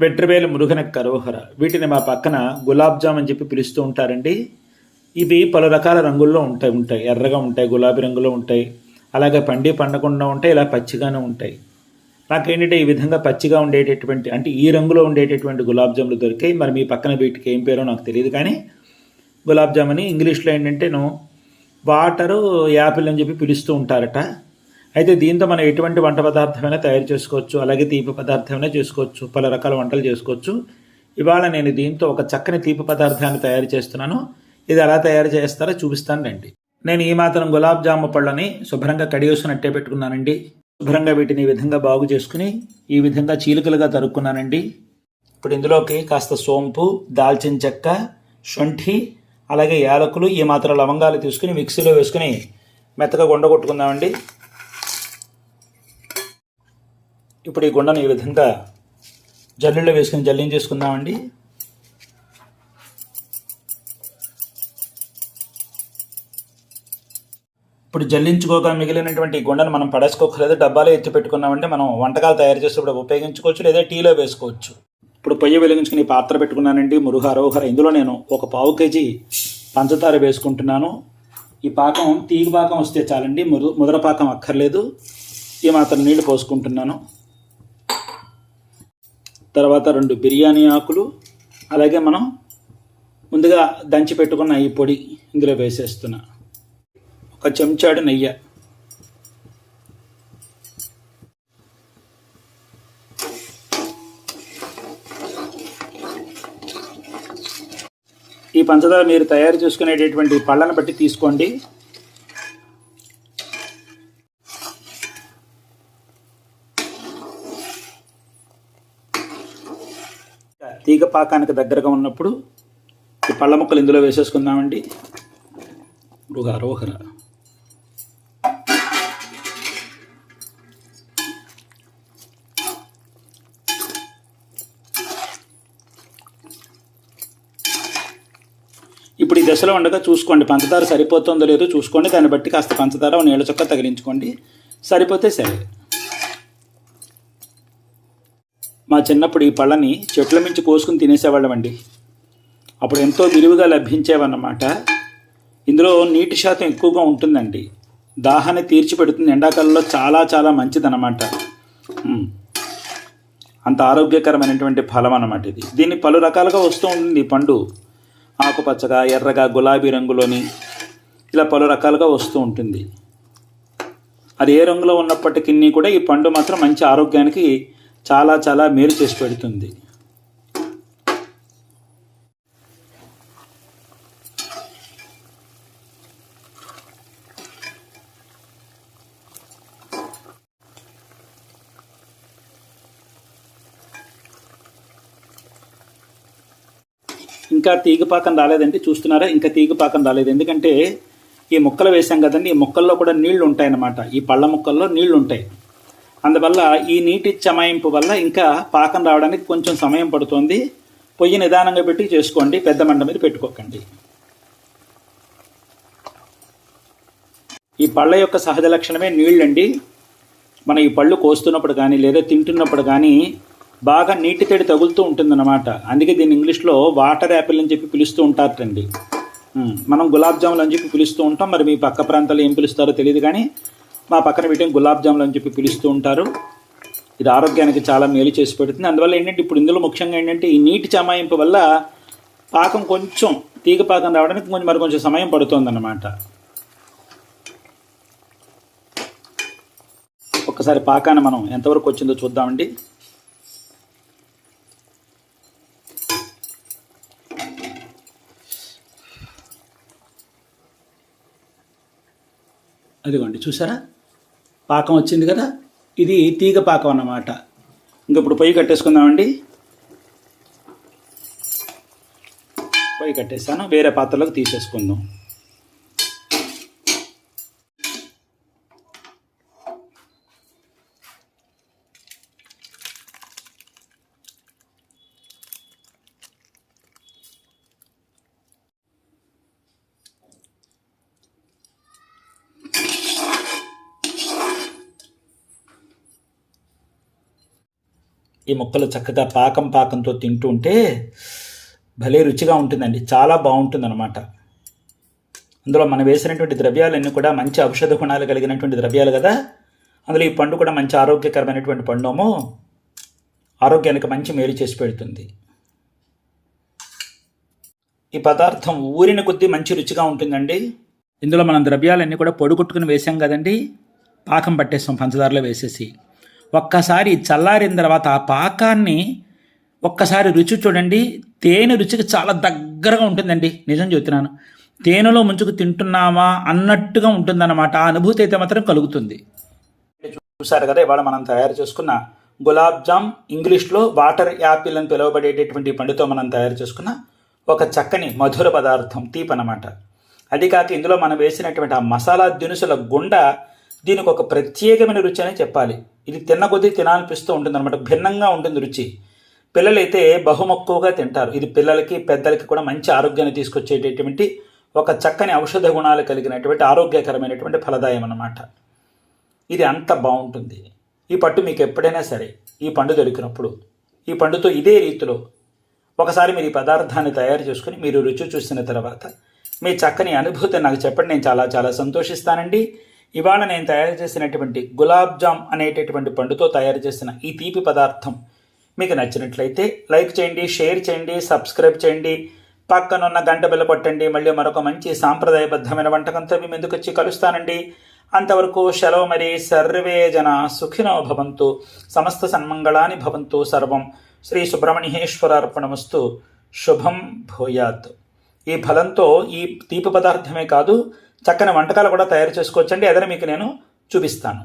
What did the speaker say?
వెట్రివేలు మురుగనెక్క అరోహర. వీటిని మా పక్కన గులాబ్ జామ్ అని చెప్పి పిలుస్తూ ఉంటారండి. ఇవి పలు రకాల రంగుల్లో ఉంటాయి. ఎర్రగా ఉంటాయి, గులాబీ రంగులో ఉంటాయి, అలాగే పండకుండా ఉంటాయి, ఇలా పచ్చిగానే ఉంటాయి. నాకేంటంటే ఈ విధంగా పచ్చిగా ఉండేటటువంటి, అంటే ఈ రంగులో ఉండేటటువంటి గులాబ్ జాములు దొరికాయి. మరి మీ పక్కన వీటికి ఏం పేరో నాకు తెలియదు, కానీ గులాబ్ జామ్ అని ఇంగ్లీష్లో ఏంటంటేను వాటరు యాపిల్ అని చెప్పి పిలుస్తూ ఉంటారట. అయితే దీంతో మనం ఎటువంటి వంట పదార్థమైనా తయారు చేసుకోవచ్చు, అలాగే తీపి పదార్థమైనా చేసుకోవచ్చు, పలు రకాల వంటలు చేసుకోవచ్చు. ఇవాళ నేను దీంతో ఒక చక్కని తీపి పదార్థాన్ని తయారు చేస్తున్నాను. ఇది ఎలా తయారు చేస్తారో చూపిస్తాను రండి. నేను ఈ మాత్రం గులాబ్ జాము పళ్ళని శుభ్రంగా కడిగేసుకున్నట్టే పెట్టుకున్నానండి. శుభ్రంగా వీటిని ఈ విధంగా బాగు చేసుకుని ఈ విధంగా చీలికలుగా తరుక్కున్నానండి. ఇప్పుడు ఇందులోకి కాస్త సోంపు, దాల్చిన చెక్క, శొంఠి, అలాగే యాలకులు, ఈ మాత్రం లవంగాలు తీసుకుని మిక్సీలో వేసుకుని మెత్తగా గుండగొట్టుకుందామండి. ఇప్పుడు ఈ గుండను ఈ విధంగా జల్లీలో వేసుకుని జల్లించేసుకుందామండి. ఇప్పుడు జల్లించుకోగా మిగిలినటువంటి గుండను మనం పడేసుకోకలేదు, డబ్బాలో ఎత్తి పెట్టుకున్నామంటే మనం వంటకాలు తయారు చేసేటప్పుడు ఉపయోగించుకోవచ్చు, లేదా టీలో వేసుకోవచ్చు. ఇప్పుడు పొయ్యి వెలిగించుకుని పాత్ర పెట్టుకున్నానండి. మురుగ అరోహర. ఇందులో నేను ఒక 1/2 కేజీ పంచదార వేసుకుంటున్నాను. ఈ పాకం తీగ పాకం వస్తే చాలండి, ముదర పాకం అక్కర్లేదు. ఈ మాత్రం నీళ్లు పోసుకుంటున్నాను. తర్వాత 2 బిర్యానీ ఆకులు, అలాగే మనం ముందుగా దంచి పెట్టుకున్న ఈ పొడి ఇందులో వేసేస్తున్నా. 1 చెంచాడు నెయ్యి, ఈ పంచదార మీరు తయారు చేసుకునేటటువంటి పళ్ళను బట్టి తీసుకోండి. తీగ పాకానికి దగ్గరగా ఉన్నప్పుడు ఈ పళ్ళ ముక్కలు ఇందులో వేసేసుకుందామండి. మృగ అరోహర. ఇప్పుడు ఈ దశలో ఉండగా చూసుకోండి, పంచదార సరిపోతుందో లేదో చూసుకోండి. దాన్ని బట్టి కాస్త పంచదార నీళ్ళ చొక్క తగిలించుకోండి, సరిపోతే సరే. మా చిన్నప్పుడు ఈ పళ్ళని చెట్ల మించి కోసుకుని తినేసేవాళ్ళం అండి. అప్పుడు ఎంతో విలువగా లభించేవన్నమాట. ఇందులో నీటి శాతం ఎక్కువగా ఉంటుందండి, దాహాన్ని తీర్చిపెడుతుంది. ఎండాకాలంలో చాలా చాలా మంచిదన్నమాట. అంత ఆరోగ్యకరమైనటువంటి ఫలం అన్నమాట ఇది. దీన్ని పలు రకాలుగా వస్తూ ఉంటుంది. పండు ఆకుపచ్చగా, ఎర్రగా, గులాబీ రంగులోని ఇలా పలు రకాలుగా వస్తూ ఉంటుంది. అది ఏ రంగులో ఉన్నప్పటికీ కూడా ఈ పండు మాత్రం మంచి ఆరోగ్యానికి చాలా చాలా మేలు చేసి పెడుతుంది. ఇంకా తీగపాకం రాలేదంటే చూస్తున్నారా, ఇంకా తీగపాకం రాలేదు. ఎందుకంటే ఈ ముక్కలు వేసాం కదండి, ఈ ముక్కల్లో కూడా నీళ్లు ఉంటాయన్నమాట. ఈ పళ్ళ ముక్కల్లో నీళ్లు ఉంటాయి. అందువల్ల ఈ నీటి చమాయింపు వల్ల ఇంకా పాకం రావడానికి కొంచెం సమయం పడుతుంది. పొయ్యి నిదానంగా పెట్టి చేసుకోండి, పెద్ద మంట మీద పెట్టుకోకండి. ఈ పళ్ళ యొక్క సహజ లక్షణమే నీళ్ళండి. మనం ఈ పళ్ళు కోస్తున్నప్పుడు కానీ లేదా తింటున్నప్పుడు కానీ బాగా నీటి తడి తగులుతూ ఉంటుందన్నమాట. అందుకే దీన్ని ఇంగ్లీష్లో వాటర్ యాపిల్ అని చెప్పి పిలుస్తూ ఉంటారండి. మనం గులాబ్ జాములు అని చెప్పి పిలుస్తూ ఉంటాం. మరి మీ పక్క ప్రాంతాల్లో ఏం పిలుస్తారో తెలియదు, కానీ మా పక్కన వీటిని గులాబ్ జాములు అని చెప్పి పిలుస్తూ ఉంటారు. ఇది ఆరోగ్యానికి చాలా మేలు చేసి పెడుతుంది. అందువల్ల ఏంటంటే ఇప్పుడు ఇందులో ముఖ్యంగా ఏంటంటే ఈ నీటి చమాయింపు వల్ల పాకం కొంచెం తీగ పాకం రావడానికి కొంచెం సమయం పడుతుందన్నమాట. ఒక్కసారి పాకాన్ని మనం ఎంతవరకు వచ్చిందో చూద్దామండి. అదిగోండి, చూసారా పాకం వచ్చింది కదా. ఇది తీగ పాకం అన్నమాట. ఇంక ఇప్పుడు పొయ్యి కట్టేసుకుందామండి. పొయ్యి కట్టేసాను, వేరే పాత్రలోకి తీసేసుకుందాం. ఈ ముక్కలు చక్కగా పాకంతో తింటూ ఉంటే భలే రుచిగా ఉంటుందండి, చాలా బాగుంటుందన్నమాట. అందులో మనం వేసినటువంటి ద్రవ్యాలన్నీ కూడా మంచి ఔషధ గుణాలు కలిగినటువంటి ద్రవ్యాలు కదా. అందులో ఈ పండు కూడా మంచి ఆరోగ్యకరమైనటువంటి పండుమో, ఆరోగ్యానికి మంచి మేలు చేసి పెడుతుంది. ఈ పదార్థం ఊరిన కొద్దీ మంచి రుచిగా ఉంటుందండి. ఇందులో మనం ద్రవ్యాలన్నీ కూడా పొడుగుట్టుకుని వేసాం కదండి, పాకం పట్టేస్తాం పంచదారలో వేసేసి. ఒక్కసారి చల్లారిన తర్వాత ఆ పాకాన్ని ఒక్కసారి రుచి చూడండి. తేనె రుచికి చాలా దగ్గరగా ఉంటుందండి, నిజం చెబుతున్నాను. తేనెలో ముంచుకు తింటున్నామా అన్నట్టుగా ఉంటుందన్నమాట. ఆ అనుభూతి అయితే మాత్రం కలుగుతుంది. చూసారు కదా, ఇవాళ మనం తయారు చేసుకున్న గులాబ్ జామ్, ఇంగ్లీష్లో వాటర్ యాపిల్ అని పిలువబడేటటువంటి పండుతో మనం తయారు చేసుకున్న ఒక చక్కని మధుర పదార్థం, తీపి అన్నమాట. అది కాక ఇందులో మనం వేసినటువంటి ఆ మసాలా దినుసుల గుండ దీనికి ఒక ప్రత్యేకమైన రుచి అనే చెప్పాలి. ఇది తిన్న కొద్దీ తినాలనిపిస్తూ ఉంటుంది అనమాట, భిన్నంగా ఉంటుంది రుచి. పిల్లలైతే బహుమక్కువగా తింటారు. ఇది పిల్లలకి పెద్దలకి కూడా మంచి ఆరోగ్యాన్ని తీసుకొచ్చేటటువంటి ఒక చక్కని ఔషధ గుణాలు కలిగినటువంటి ఆరోగ్యకరమైనటువంటి ఫలదాయం అన్నమాట. ఇది అంత బాగుంటుంది. ఈ పట్టు మీకు ఎప్పుడైనా సరే ఈ పండు దొరికినప్పుడు ఈ పండుతో ఇదే రీతిలో ఒకసారి మీరు ఈ పదార్థాన్ని తయారు చేసుకుని మీరు రుచి చూసిన తర్వాత మీ చక్కని అనుభూతిని నాకు చెప్పండి. నేను చాలా చాలా సంతోషిస్తానండి. ఇవాళ నేను తయారు చేసినటువంటి గులాబ్ జామ్ అనేటటువంటి పండుతో తయారు చేసిన ఈ తీపి పదార్థం మీకు నచ్చినట్లయితే లైక్ చేయండి, షేర్ చేయండి, సబ్స్క్రైబ్ చేయండి, పక్కనున్న గంట బెల్ల కొట్టండి. మళ్ళీ మరొక మంచి సాంప్రదాయబద్ధమైన వంటకంతో మీ ముందుకు వచ్చి కలుస్తానండి. అంతవరకు సెలవు. మరి సర్వే జన సుఖినో భవంతు, సమస్త సన్మంగళాని భవంతు, సర్వం శ్రీ సుబ్రహ్మణ్యేశ్వరార్పణమస్తు. శుభం భూయాత్. ఈ ఫలంతో ఈ తీపి పదార్థమే కాదు, చక్కని వంటకాలు కూడా తయారు చేసుకోవచ్చండి. అదే మీకు నేను చూపిస్తాను.